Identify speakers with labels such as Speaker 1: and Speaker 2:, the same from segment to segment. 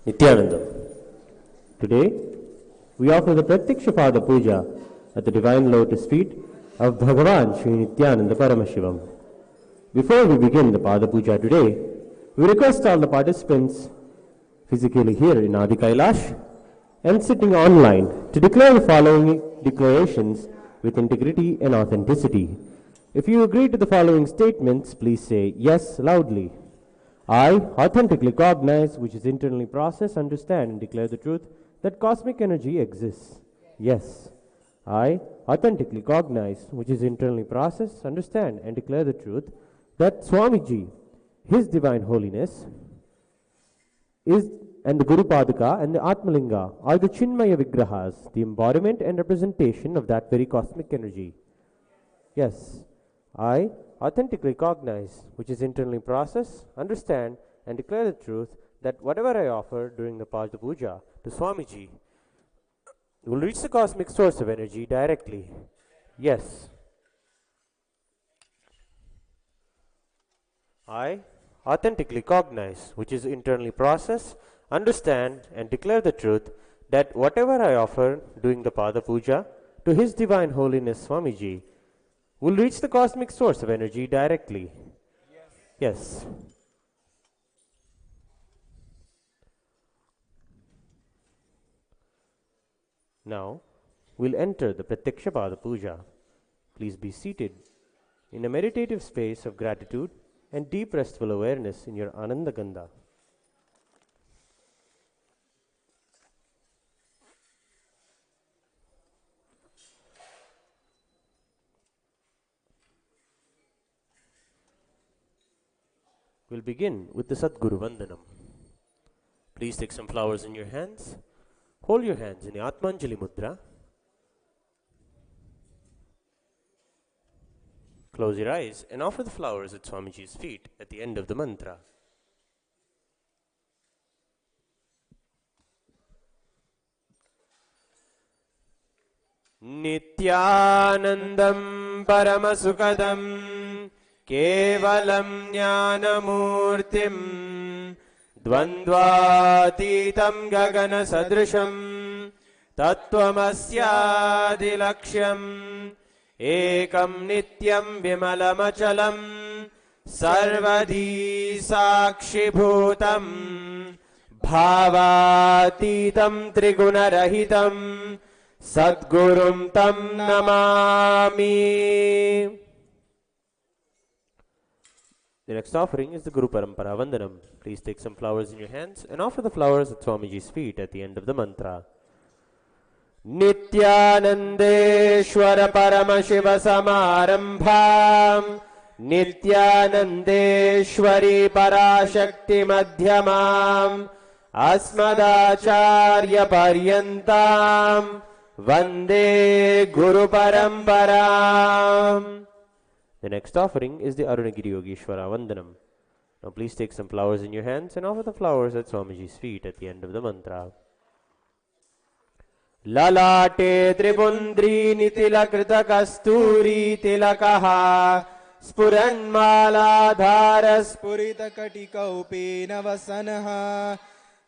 Speaker 1: Nityanandam. Today, we offer the Pratyaksha Pada Puja at the Divine Lotus Feet of Bhagavan Sri Nityananda Paramashivam. Before we begin the Pada Puja today, we request all the participants physically here in Adi Kailash and sitting online to declare the following declarations with integrity and authenticity. If you agree to the following statements, please say yes loudly. I authentically cognize, which is internally process, understand, and declare the truth that cosmic energy exists. Yes. I authentically cognize, which is internally process, understand, and declare the truth that Swamiji, His Divine Holiness, is and the Guru Padaka and the Atmalinga are the Chinmaya Vigrahas, the embodiment and representation of that very cosmic energy. Yes. I authentically cognize, which is internally process, understand, and declare the truth that whatever I offer during the Pada Puja to Swamiji will reach the cosmic source of energy directly. Yes. I authentically cognize, which is internally process, understand, and declare the truth that whatever I offer during the Pada Puja to His Divine Holiness Swamiji will reach the cosmic source of energy directly. Yes. Now, we'll enter the Pratyaksha Pada Puja. Please be seated in a meditative space of gratitude and deep restful awareness in your Ananda Gandha. We'll begin with the Sadguru Vandanam. Please take some flowers in your hands. Hold your hands in the Atmanjali Mudra. Close your eyes and offer the flowers at Swamiji's feet at the end of the mantra. Nityanandam Paramasukadam Kevalam Jnanamurtim Dvandvatitam Gagana Sadrisham Tattvamasyaadilaksham Ekam Nityam Vimalamachalam Sarvadi Sakshibhutam Bhavatitam Trigunarahitam Sadgurum Tam Namami. The next offering is the Guru Parampara Vandanam. Please take some flowers in your hands and offer the flowers at Swamiji's feet at the end of the mantra. Nityanandeshwara Paramashiva Samarambham Nityanandeshwari Parashakti Madhyamam Asmadacharya Paryantam Vande Guru Paramparam. The next offering is the Arunagiri Yogeshwara Vandanam. Now please take some flowers in your hands and offer the flowers at Swamiji's feet at the end of the mantra. Lalate Tribundri Nitilakrita Kasturi Tilakaha Spuranmaladhara
Speaker 2: Spurita Katika Upena Vasanaha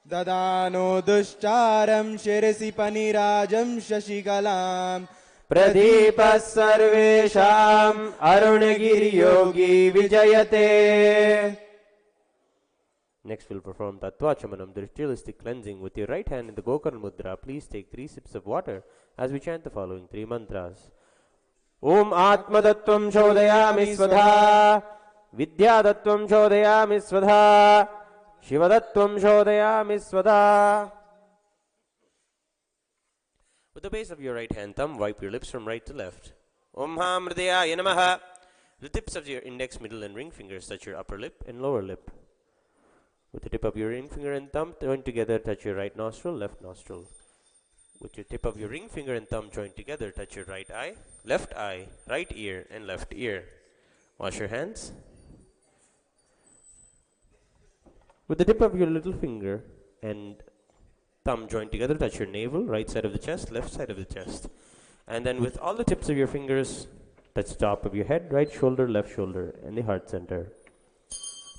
Speaker 2: Dadano Dushcharam Shirasi Panirajam Shashikalam
Speaker 1: Pradeepas Sarvesham Arunagiri Yogi Vijayate. Next we'll perform Tattvachamanam, the ritualistic cleansing. With your right hand in the Gokarna Mudra, please take 3 sips of water as we chant the following 3 mantras. Om Atma Tattvam Shodayami Svadha Vidya Tattvam Shodayami Svadha Shiva Tattvam Shodayami Svadha. With the base of your right hand thumb, wipe your lips from right to left. Om Ham Hridayaya Namaha. The tips of your index, middle, and ring fingers touch your upper lip and lower lip. With the tip of your ring finger and thumb joined together, touch your right nostril, left nostril. With your tip of your ring finger and thumb joined together, touch your right eye, right ear, and left ear. Wash your hands. With the tip of your little finger and thumb joined together, touch your navel, right side of the chest, left side of the chest. And then with all the tips of your fingers, touch the top of your head, right shoulder, left shoulder, and the heart center.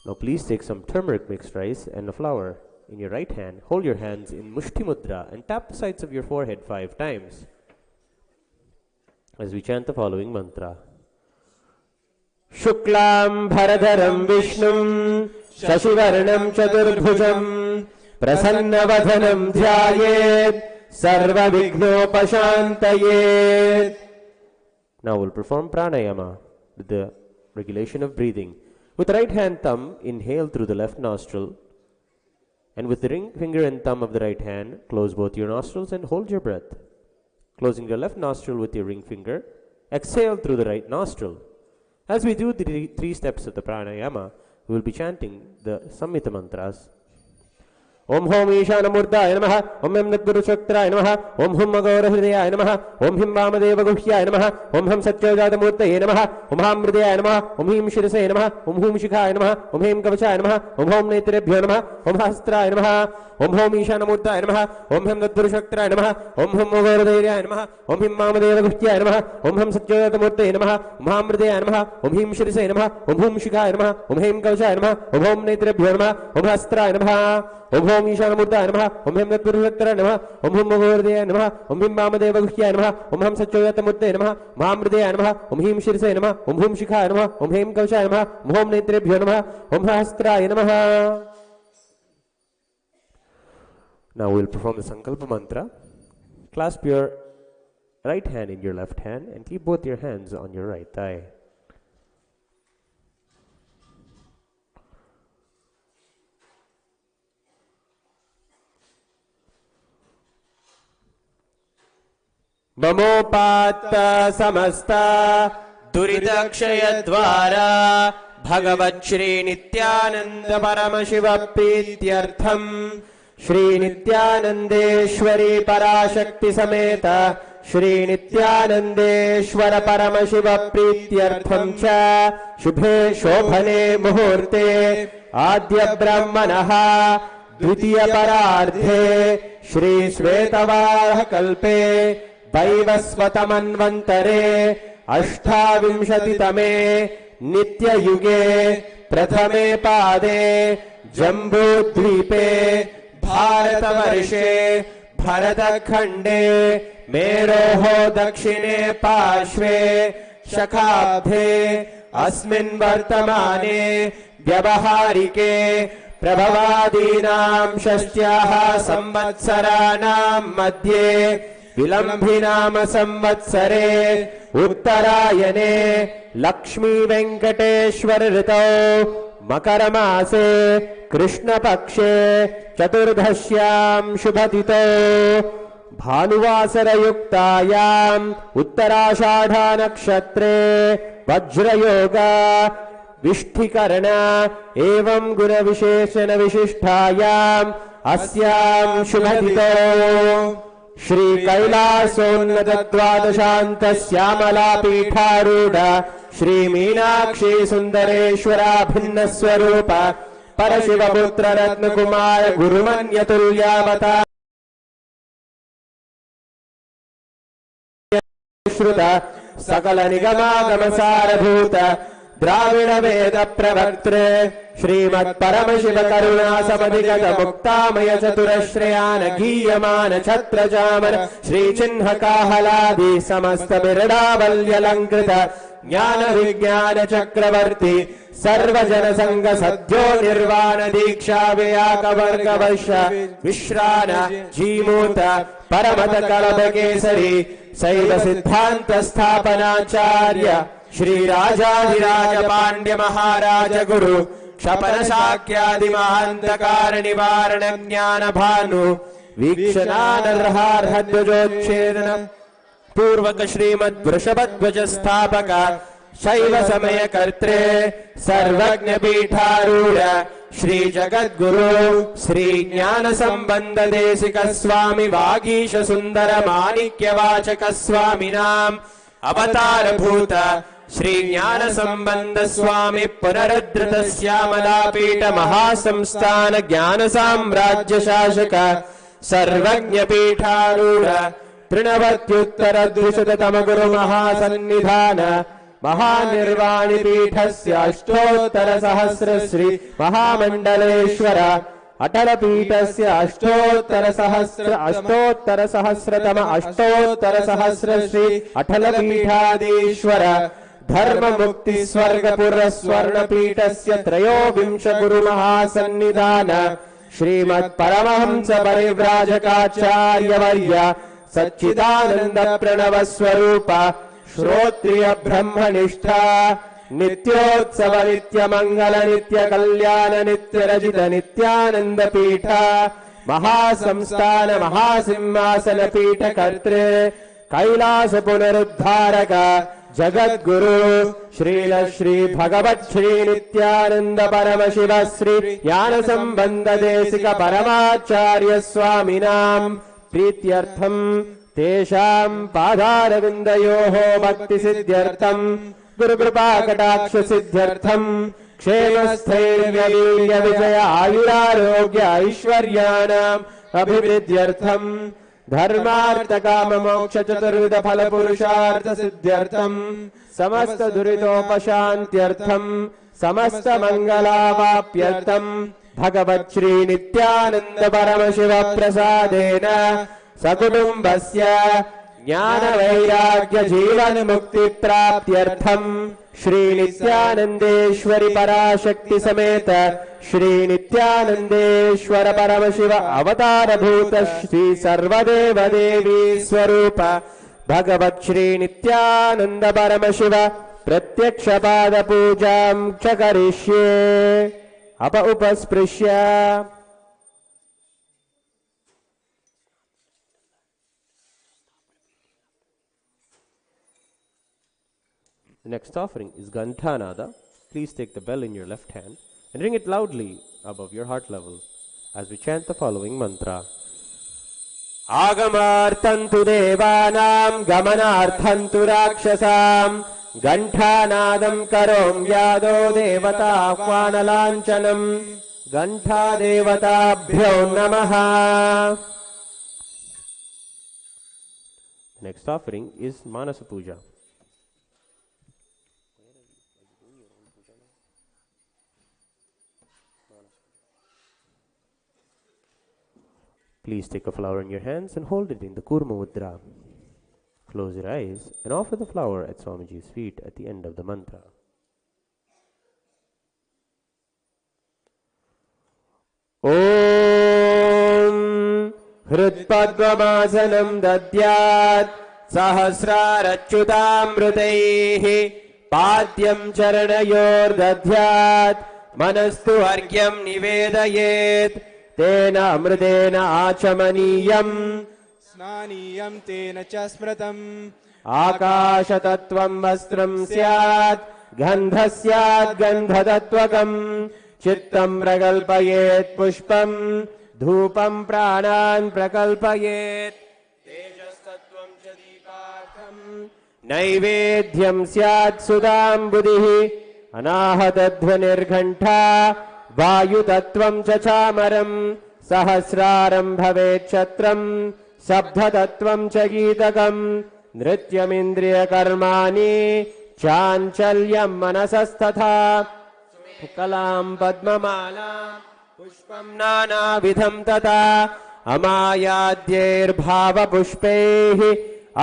Speaker 1: Now please take some turmeric mixed rice and a flower in your right hand, hold your hands in Mushti Mudra and tap the sides of your forehead 5 times as we chant the following mantra. Shuklam Bharadaram Vishnum Shashivarnam Chaturbhujam Prasannavadhanam Dhyayet Sarva Vignopashantayet. Now we'll perform pranayama with the regulation of breathing. With the right hand thumb, inhale through the left nostril, and with the ring finger and thumb of the right hand, close both your nostrils and hold your breath. Closing your left nostril with your ring finger, exhale through the right nostril. As we do the 3 steps of the pranayama, we will be chanting the Samhita mantras. Om Hom Ishanamurdaya Namaha, Om Hem Nadguru Chakraya Namaha, Om Hum Magora Hridaya Namaha, Om Him Vamadeva Guhyaya Namaha, Om Ham Satyajata Murtaye Namaha, Om Ham Hridaya Namaha, Om Him Shirasaya Namaha, Om Hum Shikhaya Namaha, Om Hem Kavachaya Namaha, Om Hom Netrebhyo Namaha, Om Hastraya Namaha, Om Hom Ishanamurdaya Namaha, Om Hem Nadguru Chakraya Namaha, Om Hum Magora Hridaya Namaha, Om Him Vamadeva Guhyaya Namaha, Om Ham Satyajata Murtaye Namaha, Om Ham Hridaya Namaha, Om Him Shirasaya Namaha, Om Hum Shikhaya Namaha, Om Hem Kavachaya Namaha, Om Hom Netrebhyo Namaha, Om Hastraya Namaha, Om Hom Ishanamurdaya Namaha, Om Hem Nadguru Chakraya Namaha, Om Hum Magora Hridaya Namaha, Om Him Vamadeva Guhyaya Namaha, Om Ham Satyajata Murtaye Namaha, Om Ham Hridaya Namaha, Om Him Shirasaya Namaha, Om Hum Shikhaya Namaha, Om Hem Kavachaya Namaha, Om Hom Netrebhyo Namaha, Om Hastraya Namaha. Now we will perform the Sankalpa mantra. Clasp your right hand in your left hand and keep both your hands on your right thigh. Mamopatta samasta duridakshaya dvara Bhagavat Shri Nityananda Paramashiva Prityartham Shri Nityanandeshwari Parashakti Sameta Shri Nityanandeshwara Paramashiva Prityartham cha Shubhe Shobhane Muhurte Adya Brahmanaha Dvitiya Parardhe Shri Svetavaha Kalpe Vaivasvatamanvantare Ashtavimshatitame Nitya Yuge Prathame Pade Jambudvipe Bharatavarshe Bharatakhande Meroho Dakshine Pashve Shakabhe Asmin Vartamane Vyavaharike Prabhavadinam Shastyaha Samvatsaranam Madhye Vilambhinama Samvatsare Uttarayane Lakshmi Venkateshwar Ritau Makaramase Krishna Pakshe Chaturdhashyam Shubhatito Bhanuvasara Yuktayam Uttarashadha Nakshatre Vajrayoga Vishtikarana Evam Guna Visheshana Vishishtayam Asyam Shubhatito Shri Kailasonnata Dvadashanta Syamala Pitharuda Shri Meenakshi Sundareshwara Bhinna Swarupa Parashiva Putra Ratna Kumara Gurumanya Tulyavata Shruta Sakala Nigama Gamasara Bhuta Dravida Veda Pravaktre Shrimad Paramashiva Karuna Samadhigata Muktamaya Chaturashrayana Giyamana Chatra Jamana Shri Chinha Kahaladi Samasta Birada Valyalankrita Jnana Vijnana Chakravarti Sarvajana Sangha Sadhyo Nirvana Diksha Vyaka Varga Vaisha Vishrana Jimuta Paramata Kalabakesari Saiva Siddhanta Sthapanacharya Shri Rajadhiraja Pandya Maharaja Guru Shapana Shakyadi Mahantakara Nivarana Jnana Bhanu Vikshana Narhar Hadvajochedana Purvaka Shrimad Vrishabhadvaja Sthapaka Shaiva Samaya Kartre Sarvagnya Pitharuda Shri Jagat Guru Shri Jnana Sambandha Desika Swami Vagisha Sundara Manikya Vachaka Swami Nam Avatar Bhuta Shri Jnana Sambandha Swami Punaradhrita Syamala Pita Mahasamsthana Jnana Samrajya Shashaka Sarvagnya Pitharuda Trinavathyuttara Dvishatatama Guru Mahasannidhana Mahanirvani Pithasya Ashtottara Sahasra Shri Mahamandaleshwara अटलपीठस्य अष्टोत्तरसहस्र Shri अटलपीठाधीश्वर धर्ममुक्ति Swargpur स्वर्णपीठस्य त्रयोविंश गुरुमहासन्निधान श्रीमत् Paramhans परिव्राजकाचार्यवर्य सच्चिदानंद प्रणव स्वरूप श्रोत्रिय ब्रह्मनिष्ठा नित्योत्सव नित्य मंगल नित्य कल्याण नित्य रजित नित्यानंद पीठ महासंस्थान महासिंहासन पीठ कर्तृ कैलास पुनरुद्धारक जगद्गुरु श्रील श्री भगवत् श्री नित्यानंद परम शिव श्री ज्ञान संबंध देशिक परमाचार्य स्वामिनां प्रीत्यर्थम तेषां पादारविन्दयोः भक्ति सिद्ध्यर्थम गुरुकृपा कटाक्ष सिद्ध्यर्थम क्षेमस्थैर्य वीर्य विजय आयुरारोग्य ऐश्वर्याणाम् अभिवृद्ध्यर्थम धर्मार्थ काम मोक्ष चतुर्विध फल पुरुषार्थ सिद्ध्यर्थम समस्त दुरितोपशान्त्यर्थम समस्त मंगलावाप्यर्थम भगवत् श्री नित्यानंद परम शिव प्रसादेन सकुटुम्बस्य ज्ञान वैराग्य जीवन मुक्ति प्राप्त्यर्थम श्री नित्यानंदेश्वरी पराशक्ति समेत श्री नित्यानंदेश्वर परम शिव अवतार भूत श्री सर्वदेव देवी स्वरूप भगवत् श्री नित्यानंद परम शिव प्रत्यक्ष पाद पूजां च करिष्ये अप उपस्पृश्य The next offering is Ganthanada. Please take the bell in your left hand and ring it loudly above your heart level as we chant the following mantra. Agamarthantu devanam gamanarthantu rakshasam Ganthanadam karom yado devata ahvanalanchanam Gantha devatabhyo namaha. The next offering is Manasa Puja. Please take a flower in your hands and hold it in the Kurma Mudra. Close your eyes and offer the flower at Swamiji's feet at the end of the mantra. Om Hritpadvamasanam dadyat Sahasrarachyutamrutaihi Padyam Charanayor dadyat Manastu Argyam Nivedayet Tena amrutena achamaniyam
Speaker 2: स्नानीयं तेन च स्मृतम्
Speaker 1: आकाशतत्त्वं वस्त्रं स्यात् गन्धस्यात् गन्धतत्त्वकम् चित्तं प्रकल्पयेत् पुष्पं धूपं प्राणान् प्रकल्पयेत् तेजस्तत्त्वं च दीपार्थम् नैवेद्यं स्यात् सुधाम्बुधिः अनाहतध्वनिर्घण्टा वायुतत्त्वं च चामरम् सहस्रारं भवेत् छत्रम् शब्दतत्त्वं च गीतकम् नृत्यमिन्द्रियकर्माणि चाञ्चल्यं मनसस्तथा कलां पद्ममाला पुष्पं नानाविधं तथा अमायाद्यैर्भावपुष्पैः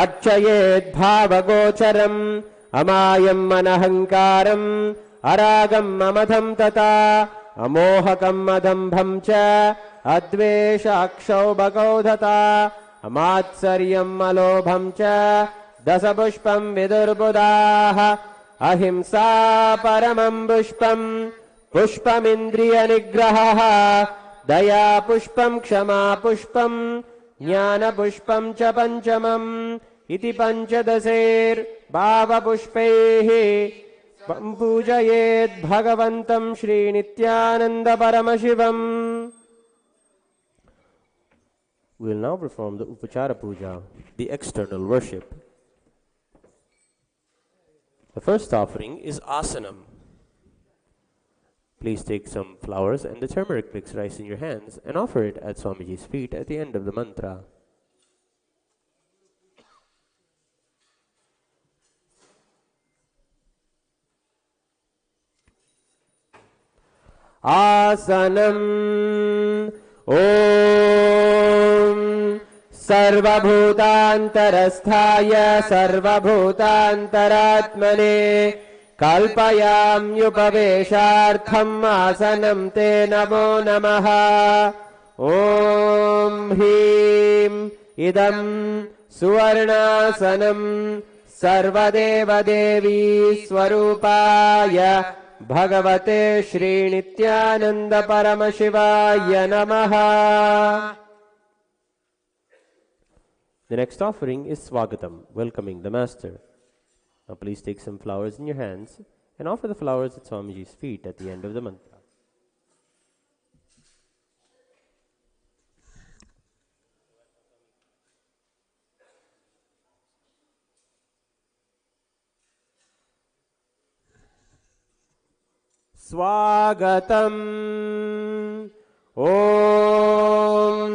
Speaker 1: अर्चयेद्भावगोचरम् अमायम् अनहङ्कारम् अरागम् अमधं तथा अमोहकम् अदम्भं च अद्वेष अक्षौभगौ तथा अमात्सर्यम् अलोभं च दशपुष्पं विदुर्बुधाः अहिंसा परमं पुष्पं पुष्पमिन्द्रियनिग्रहः दया पुष्पं क्षमा पुष्पं ज्ञानपुष्पं च पञ्चमम् इति पञ्चदशैर्भावपुष्पैः पूजयेत् भगवन्तं Shri Nityananda Paramashivam. We will now perform the Upachara Puja, the external worship. The first offering is Asanam. Please take some flowers and the turmeric mixed rice in your hands and offer it at Swamiji's feet at the end of the mantra. आसनम् ॐ सर्वभूतान्तरस्थाय सर्वभूतान्तरात्मने कल्पयाम्युपवेशार्थम् आसनं ते नमो नमः। ॐ ह्रीं इदं सुवर्णासनं सर्वदेवदेवी स्वरूपाय भगवते श्रीनित्यानंद परमशिवाय नमः। The next offering is Swagatam, welcoming the Master. Now please take some flowers in your hands and offer the flowers at Swamiji's feet at the end of the mantra. Swagatam Om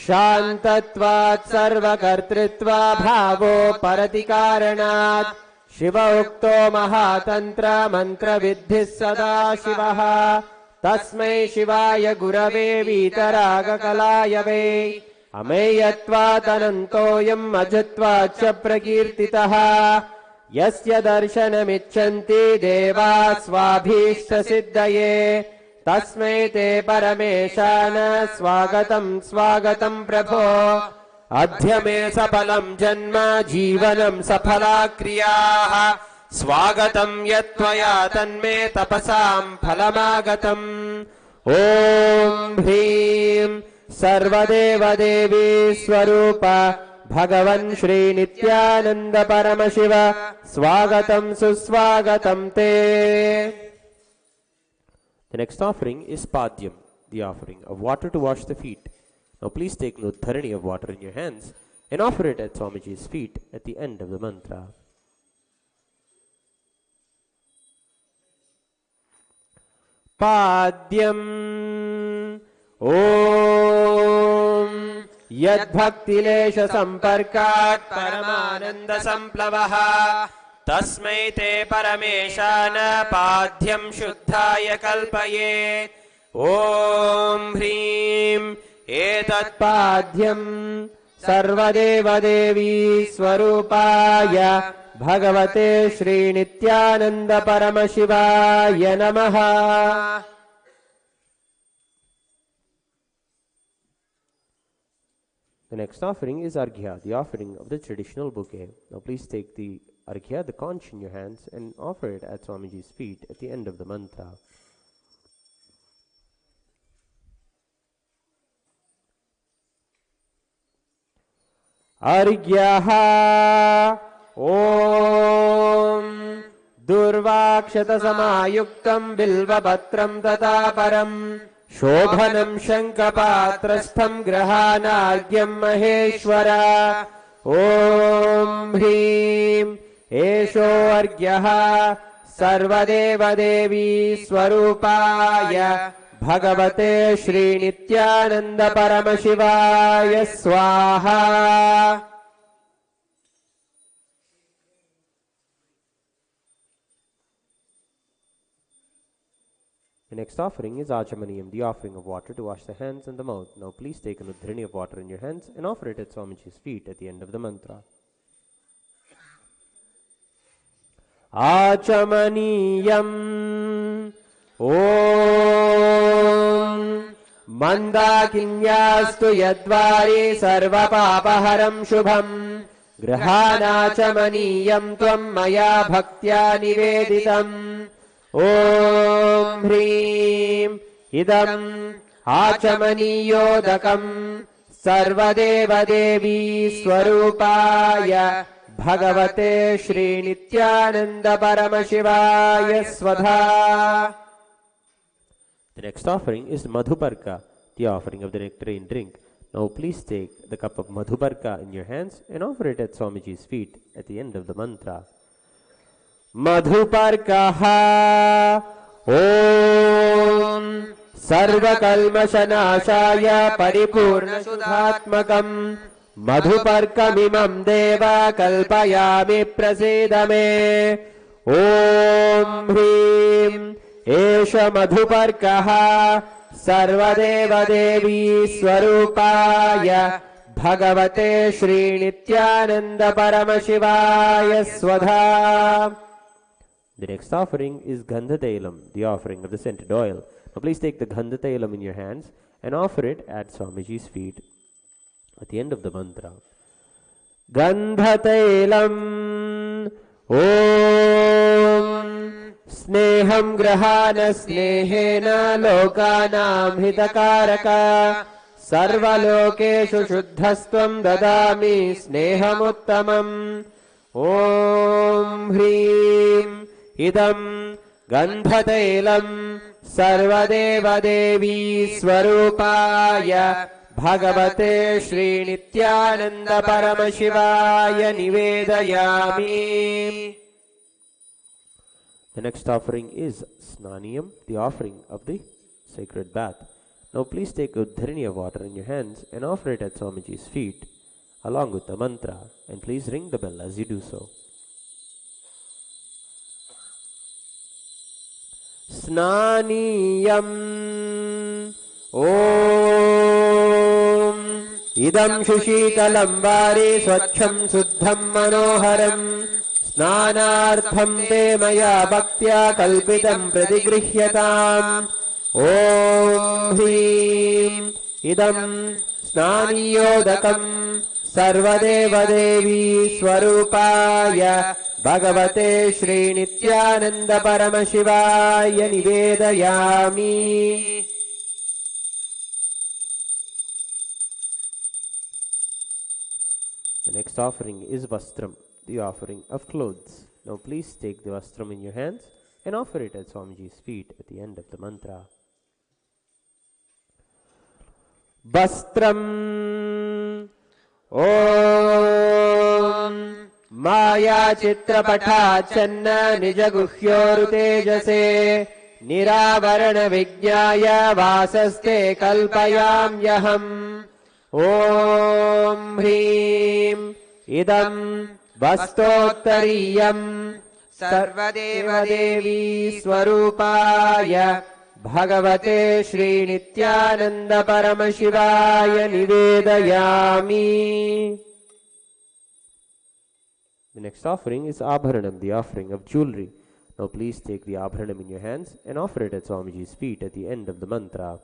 Speaker 1: शान्तत्वात् सर्वकर्तृत्वा भावो परतिकारणा शिव उक्तो महातन्त्र मन्त्रविद्धिः सदा शिवः तस्मै शिवाय गुरवे वीतरागकलाय वै अमेयत्वात् अनन्तोऽयम् अजत्वात् च प्रकीर्तितः यस्य दर्शनमिच्छन्ति देवाः स्वाभीष्टसिद्धये तस्मै ते परमेशान स्वागतं स्वागतं प्रभो अद्य मे सफलं जन्म जीवनं सफला क्रियाः स्वागतं यत्त्वया तन्मे तपसां फलमागतम् ॐ ह्रीं सर्वदेवदेवी स्वरूप भगवन् श्रीनित्यानन्द परमशिव स्वागतं सुस्वागतं ते। The next offering is Padyam, the offering of water to wash the feet. Now please take an uddharani of water in your hands and offer it at Swamiji's feet at the end of the mantra. Padyam Om Yadbhaktilesha Samparkat Paramananda Samplavaha तस्मै ते परमेशान पाद्यं शुद्धाय कल्पये ॐ ह्रीं एतत् पाद्यं सर्वदेवदेवी स्वरूपाय भगवते श्रीनित्यानन्द परमशिवाय नमः। The next offering is Arghya, the offering of the traditional bouquet. Now please take the Arghya, the conch, in your hands and offer it at Swamiji's feet at the end of the mantra. Arghyaha Om Durvakshata Samayuktam Bilvapatram Tataparam Shobhanam Shankapatrastham Grahanargyam Maheshwara Om Hrim एषो अर्घ्यः सर्वदेवदेवी स्वरूपाय भगवते श्रीनित्यानन्द परमशिवाय स्वाहा। The next offering is Achamaniyam, the offering of water to wash the hands and the mouth. Now please take an uddharani of water in your hands and offer it at Swamiji's feet at the end of the mantra. Achamaniyam Om Mandakinyastu Yadvari Sarvapapaharam Shubham Grahanachamaniyam Tvam Maya Bhaktya Niveditam Om Hrim Idam Achamaniyodakam Sarvadevadevi Swarupaya Bhagavate Shri-Nityananda Paramashivaya Svadha. The next offering is Madhuparka, the offering of the nectarine drink. Now please take the cup of Madhuparka in your hands and offer it at Swamiji's feet at the end of the mantra. Madhuparkaha Om Sarvakalmashanashaya Paripurna Sudhatmakam Madhuparkamimam Deva Kalpayami Prasidame Om Hrim एष मधुपर्कः सर्वदेवदेवी स्वरूपाय भगवते श्रीनित्यानंद परमशिवाय स्वधा. The next offering is Gandhatailam, the offering of the scented oil. Now please take the Gandhatailam in your hands and offer it at Swamiji's feet at the end of the mantra. Gandhatailam Om Sneham Grahana Snehena Lokanam Hitakaraka Sarvalokeshu Shuddhastvam Dadami Sneham Om Hrim Idam Gandhatailam Sarvadeva Devi Swarupaya Bhagavate Shri Nityananda Paramashivaya Nivedayami. The next offering is Snaniyam, the offering of the sacred bath. Now please take Uddharini of water in your hands and offer it at Swamiji's feet along with the mantra, and please ring the bell as you do so. Snaniyam Om Idam Shushitalam Vari Swachham Suddham Manoharam Snanartham Te Maya Bhaktya Kalpitam Pradigrihyatam. Om Hrim Idam Snaniyodakam Sarvadeva Devi Swarupaya Bhagavate Shri Nityananda Paramashivaya Nivedayami. The next offering is Vastram, the offering of clothes. Now please take the Vastram in your hands and offer it at Swamiji's feet at the end of the mantra. Vastram Om Maya Chitrapatha Channa Nijaguhyoru Tejase Niravarana Vijnaya Vasaste Kalpayam Yaham. Om Hrim Idam Vastottariyam Sarvadeva Devi Swarupaya Bhagavate Shri Nityananda Paramashivaya Nivedayami. The next offering is Abharanam, the offering of jewelry. Now please take the Abharanam in your hands and offer it at Swamiji's feet at the end of the mantra.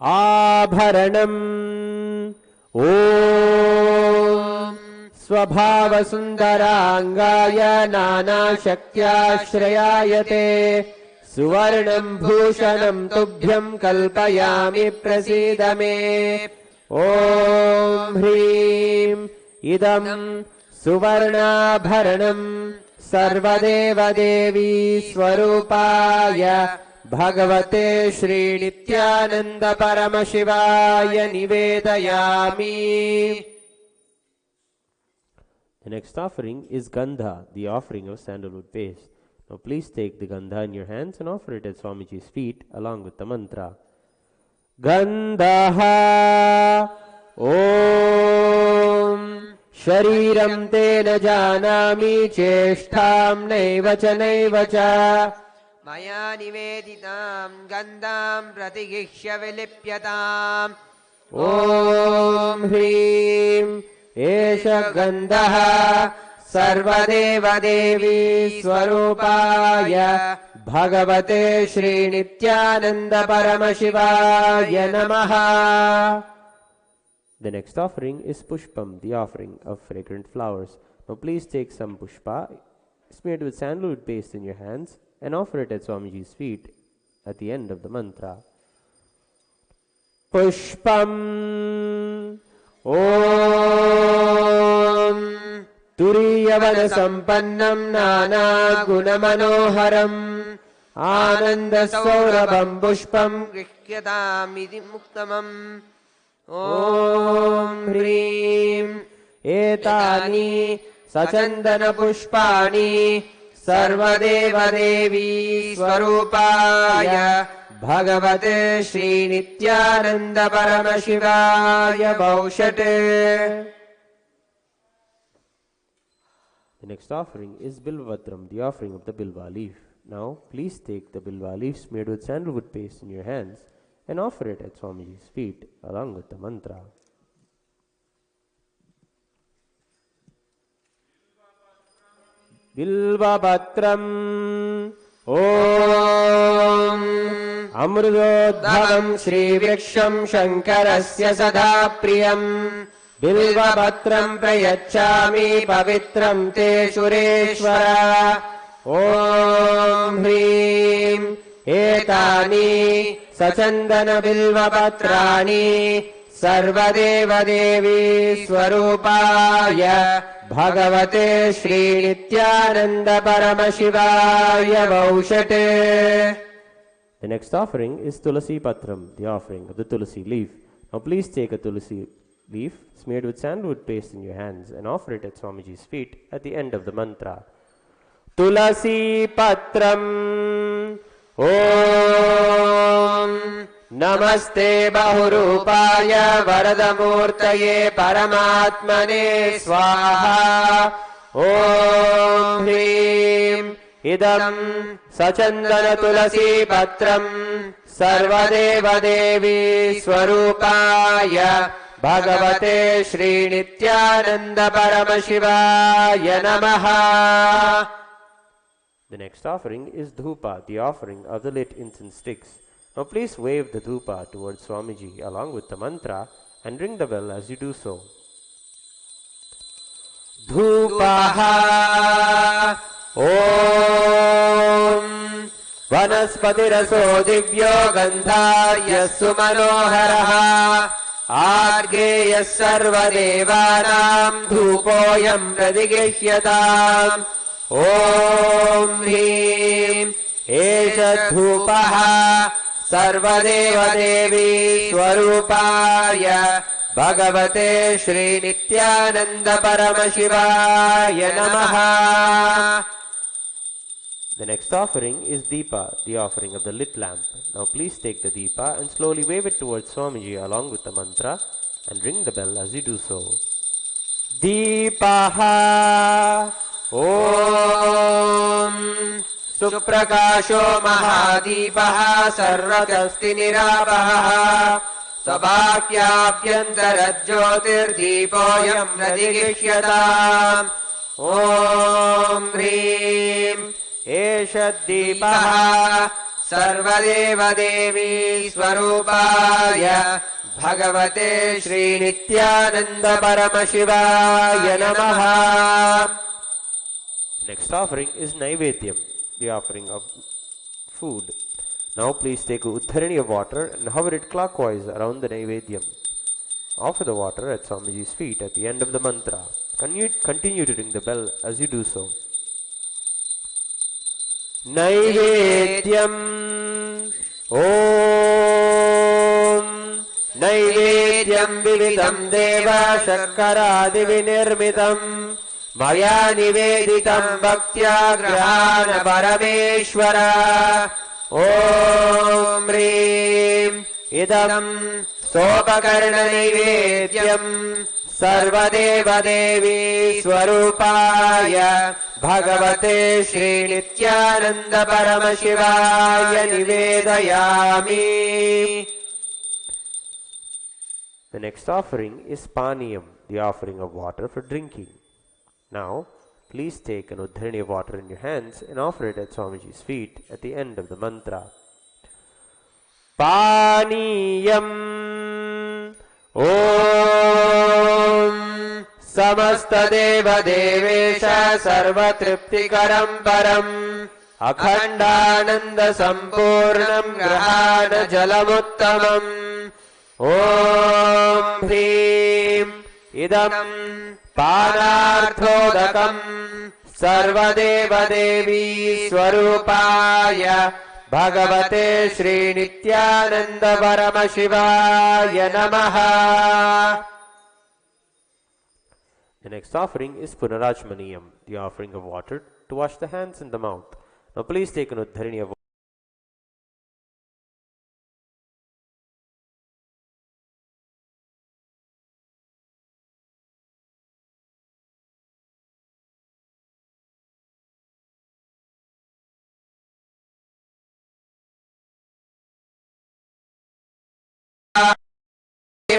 Speaker 1: Abharanam Om Swabhava Sundarangaya Nana Shakyashrayayate Suvarnam Bhushanam Tubhyam Kalpayami Prasidame. Om Hrim Idam Suvarnabharanam Sarvadeva Devi Swarupaya Bhagavate Shri Nityananda Paramashivaya Nivedayami. The next offering is Gandha, the offering of sandalwood paste. Now please take the Gandha in your hands and offer it at Swamiji's feet along with the mantra. Gandha Om Shariram Tena Janami Cheshtham Naivacha Naivacha
Speaker 3: Maya Niveditam Gandham Pratigihya Vilipyatam.
Speaker 1: Om Hrim Esha Gandha Sarvadeva Devi Swarupaya Bhagavate Shri Nityananda Paramashivaya Namaha. The next offering is Pushpam, the offering of fragrant flowers. Now please take some Pushpa smeared with sandalwood paste in your hands and offer it at Swamiji's feet at the end of the mantra. Pushpam Om Turiyavana Sampannam Nana Gunamanoharam Ananda Saurabham Pushpam
Speaker 3: Grihyatam Idhi Muktamam.
Speaker 1: Om Hrim Etani Sachandana Pushpani Sarvadeva Devi Swarupaya Bhagavate Shri Nityananda Paramashivaya Baushate. The next offering is Bilvatram, the offering of the Bilva leaf. Now, please take the bilva leaves made with sandalwood paste in your hands and offer it at Swamiji's feet along with the mantra. Bilvapatram Om Amrudodbhavam Shri Vriksham Shankarasya Sada Priyam Bilvapatram Prayachami Pavitram Te Shureshwara Om Hrim Etani Sachandana Bilvapatrani Sarvadeva Devi Swarupaya Bhagavate Shri Nityananda Paramashivaya Vaushate. The next offering is Tulasi Patram, the offering of the Tulasi leaf. Now please take a Tulasi leaf smeared with sandalwood paste in your hands and offer it at Swamiji's feet at the end of the mantra. Tulasi Patram Om Namaste Bahurupaya Varadamurtaye Paramatmane Swaha Om Hrim Idam Sachandana Tulasi Patram Sarvadeva Devi Swarupaya Bhagavate Shri Nityananda Paramashivaya Namaha. The next offering is Dhupa, the offering of the lit incense sticks. Now please wave the dhupa towards Swamiji along with the mantra and ring the bell as you do so. Dhupaha Om Vanaspatiraso Divyo Gandharya Sumanoharaha Argeya Sarvadevanam Dhupoyam Pradigishyatam Om Hrim Esha Dhupaha Sarvadeva Devi Swarupaya Bhagavate Shri Nityananda Paramashivaya Namaha. The next offering is Deepa, the offering of the lit lamp. Now please take the Deepa and slowly wave it towards Swamiji along with the mantra and ring the bell as you do so. Deepaha Om Suprakasho Mahadipah Sarvatasti Nirapah Sabhakyabhyantarajyotirdeepoyam pradigishyatam Om Hrim Eshaddeepah Sarvadeva Devi Swarupaya Bhagavate Shri Nityananda Paramashivaya Namaha. Next offering is Naivedyam, the offering of food. Now please take a uddharani of water and hover it clockwise around the Naivedyam. Offer the water at Swamiji's feet at the end of the mantra. Continue to ring the bell as you do so. Naivedyam Om Naivedyam Vividam Deva Shakaradi Vinirmitam Maya Niveditam Bhaktya Grahana Parameshwara Om Hrim Idam Sopakarna Naivedyam Sarvadeva Devi Swarupaya Bhagavate Shri Nityananda Paramashivaya Nivedayami. The next offering is Paniyam, the offering of water for drinking. Now, please take an uddharani of water in your hands and offer it at Swamiji's feet at the end of the mantra. Paniyam Om Samastadeva Devesha Sarvatriptikaram Param Akhandananda Sampurnam Grahana Jalamuttamam Om Hrim Idam Panarthodakam Sarvadeva Devi Swarupaya Bhagavate Shri Nityananda Paramashivaya Namaha. The next offering is Punarachmaniyam, the offering of water to wash the hands and the mouth. Now please take an uddharani of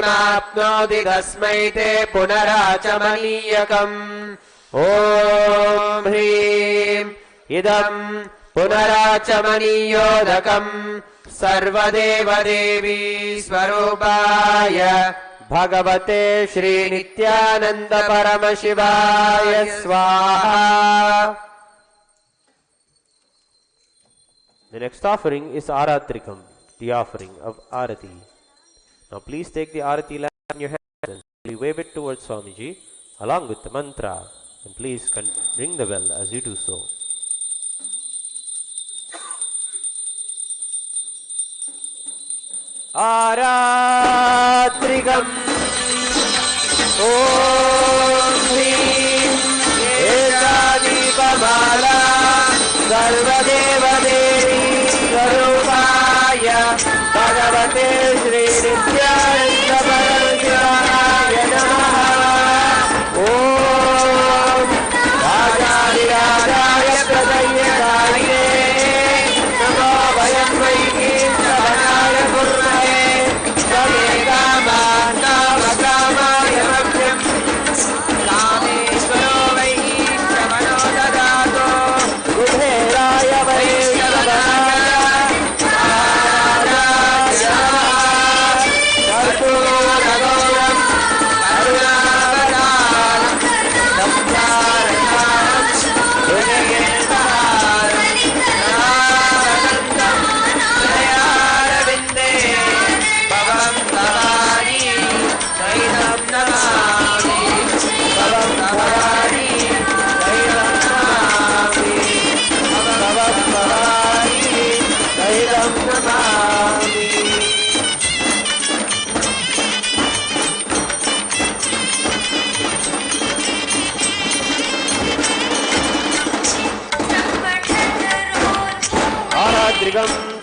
Speaker 3: सिद्धिमाप्नोति तस्मै ते पुनराचमनीयकम् ॐ ह्रीं इदं पुनराचमनीयोदकम् सर्वदेवदेवी स्वरूपाय भगवते श्रीनित्यानन्द परमशिवाय स्वाहा.
Speaker 1: The next offering is Aratrikam, the offering of Arati. Now please take the Arati lamp in your hands and slowly wave it towards Swamiji along with the mantra, and please ring the bell as you do so. Aratrikam Om Hrim Ekadipamala Sarvadeva Devi Swarupaya Bhagavate Shri Nityananda Paramahanaya Namaha. Om Rajari Rajaya Pradayakariye Namo Vayam Vaikim Savanaya Gurmahe Svameka Mata Vakamaya Mabhyam Kameshwaro Vaikim Savano Dadato Gudheraya Vaikim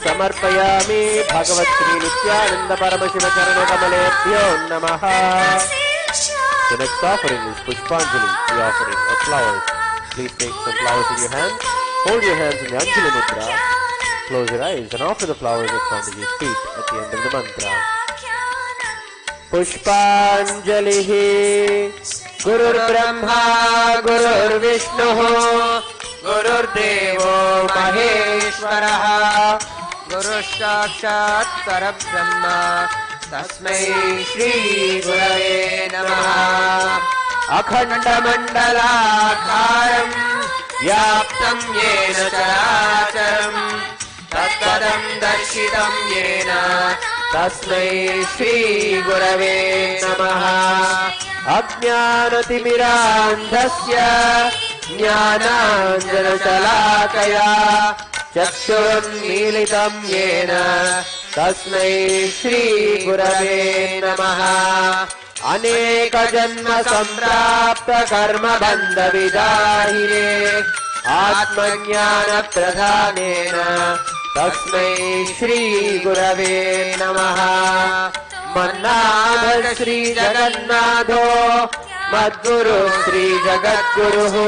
Speaker 1: समर्पयामि भगवत् श्री नित्यानंद परमशिव चरण कमलेभ्यो नमः. The next offering is Pushpanjali, the offering of flowers. Please take some flowers in your hands. Hold your hands in the Anjali Mudra. Close your eyes and offer the flowers at Swamiji's feet at the end of the mantra. Pushpanjalihi Gurur Brahma Gurur Vishnuhu Gururdevo Maheshwaraha Gurushakshāt Parabrahma Tasmai Shri Gurave Namaha. Akhandamandalakaram Vyaptam Yena Characharam Tatpadam Darshitam Yena Tasmai Shri Gurave Namaha. Ajnanatimiraandhasya Jnananjanasalakaya Chakshurunmilitam Yena Tasmai Shri Gurave Namaha. Aneka Janma Samprapta Karma Bandha Vidahine Atmajnana Pradhanena Tasmai Shri Gurave Namaha. Mannadha Shri Jagannatho Madguru Shri Jagadguruhu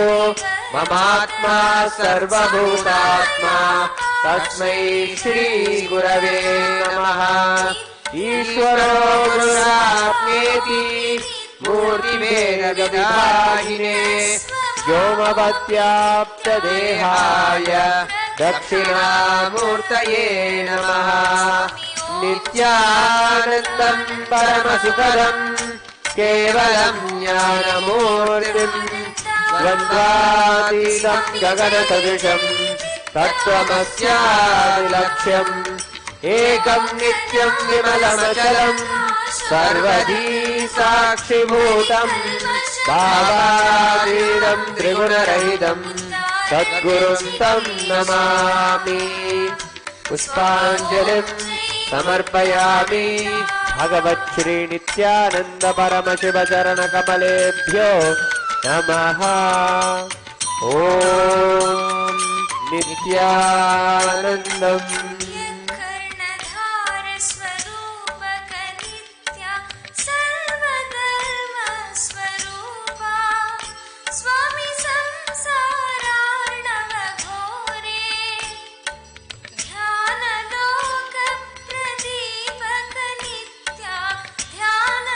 Speaker 1: Mamatma Sarvabhutatma Tasmai Shri Gurave Namaha. Ishvaro Gurapneti Murti Veda Vibhahine Vyomavatyapta Dehaya Dakshinamurtaye Namaha. Nityanandam Paramasukadam Kevalam Jnanamurtim Dvandvatītam Gaganatadrisham Tattvamasyaadilaksham Ekam Nityam Vimalamachalam Sarvadhi Sakshibhutam Bhavatītam Trigunarahidam Sadgurum Tam Namami. Pushpanjalim Samarpayami Bhagavat Shri Nityananda Paramashiva Charana Kamalebhyo Namaha. Om Nityanandam
Speaker 4: ध्यान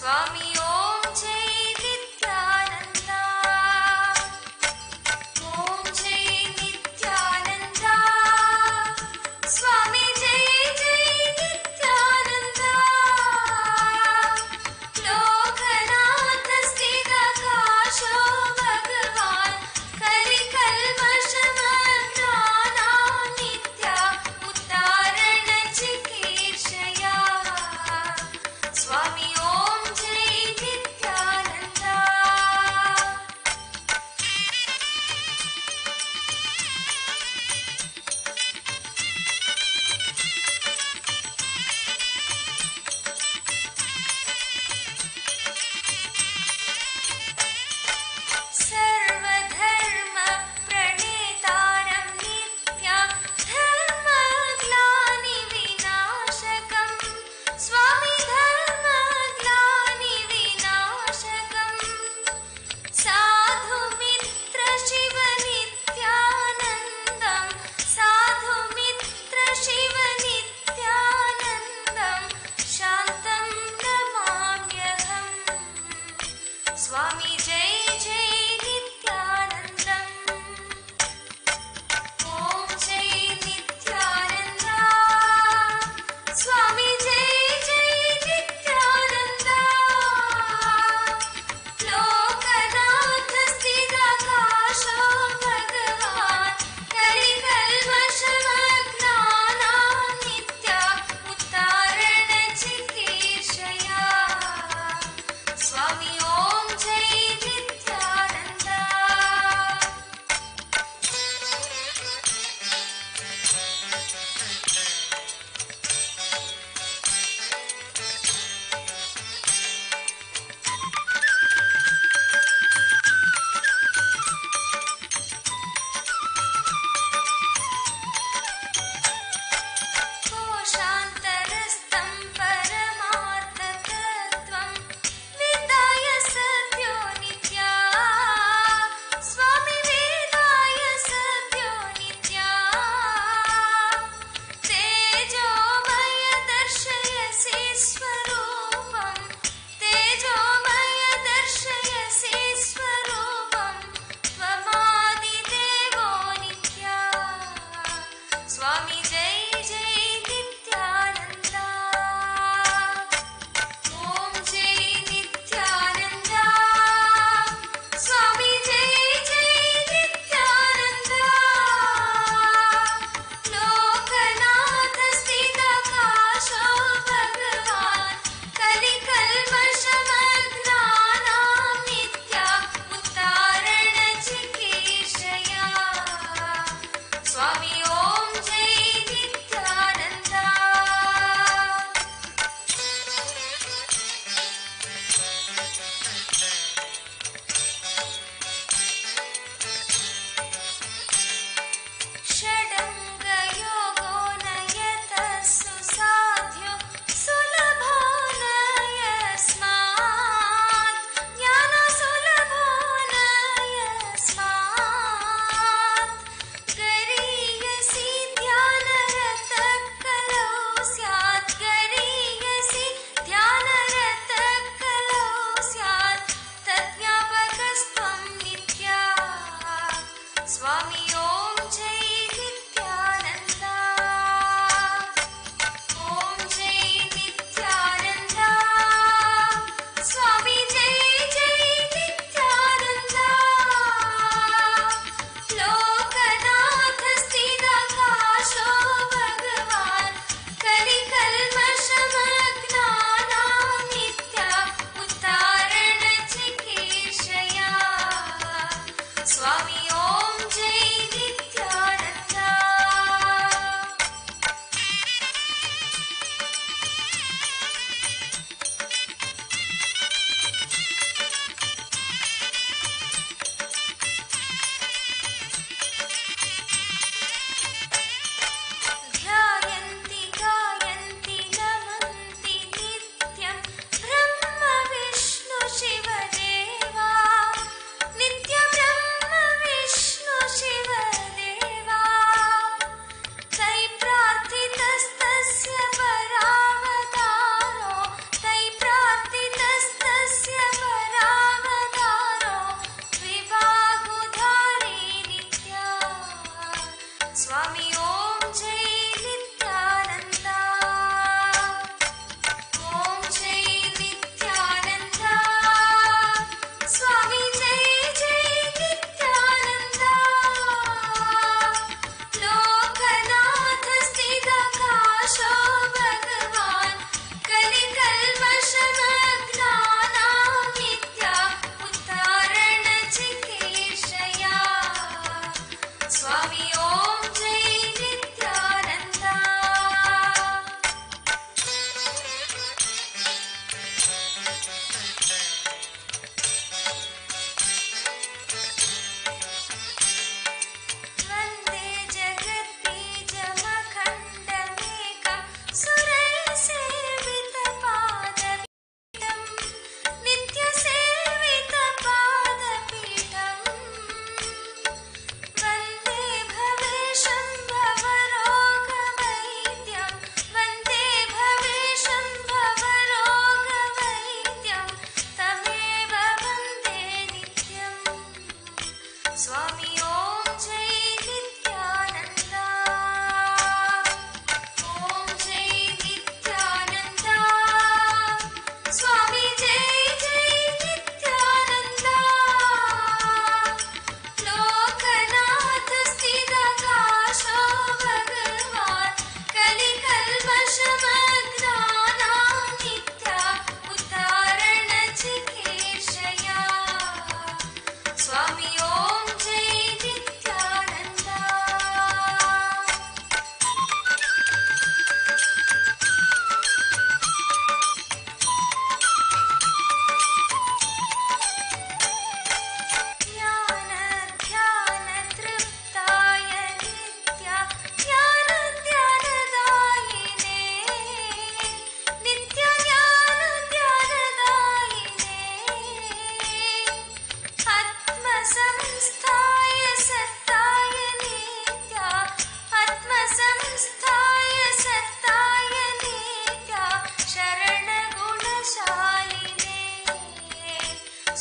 Speaker 4: स्वामी ओम जय नित्यानंद, ओम जय नित्यानंद, स्वामी जय जय नित्यानंद, लोकनाथ स्थिरकाशो भगवान् कलिकल्मषमग्नाना नित्या उद्धारण चिकीर्षया, स्वामी ओम जय नित्यानंद। सर्वधर्म प्रणेतारं नित्यं धर्मग्लानि विनाशकं, स्वामी धर्मग्लानि विनाशकं, साधु मित्र शिव नित्यानन्दं, साधु मित्र शिव नित्यानन्दं, शान्तं नमाम्यहम्, स्वामी जय जय नित्यानन्दम्, ओम जय नित्यानन्द, स्वामी जय जय नित्यानन्द, लोकनाथ स्थिरकाशो भगवान् कलिकल्मषमग्नाना नित्या उद्धारण चिकीर्षया, स्वामी ओम जय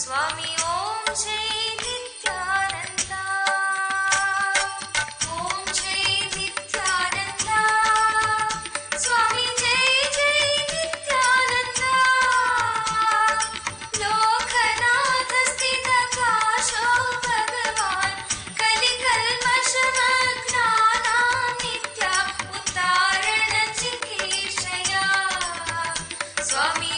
Speaker 4: स्वामी ॐ जय नित्यानन्द ॐ जय नित्यानन्द स्वामी जय जय नित्यानन्द लोकनाथ स्थितकाशो भगवान् कलिकल्मषमग्नानां नित्या उद्धारणचिकीर्षया स्वामी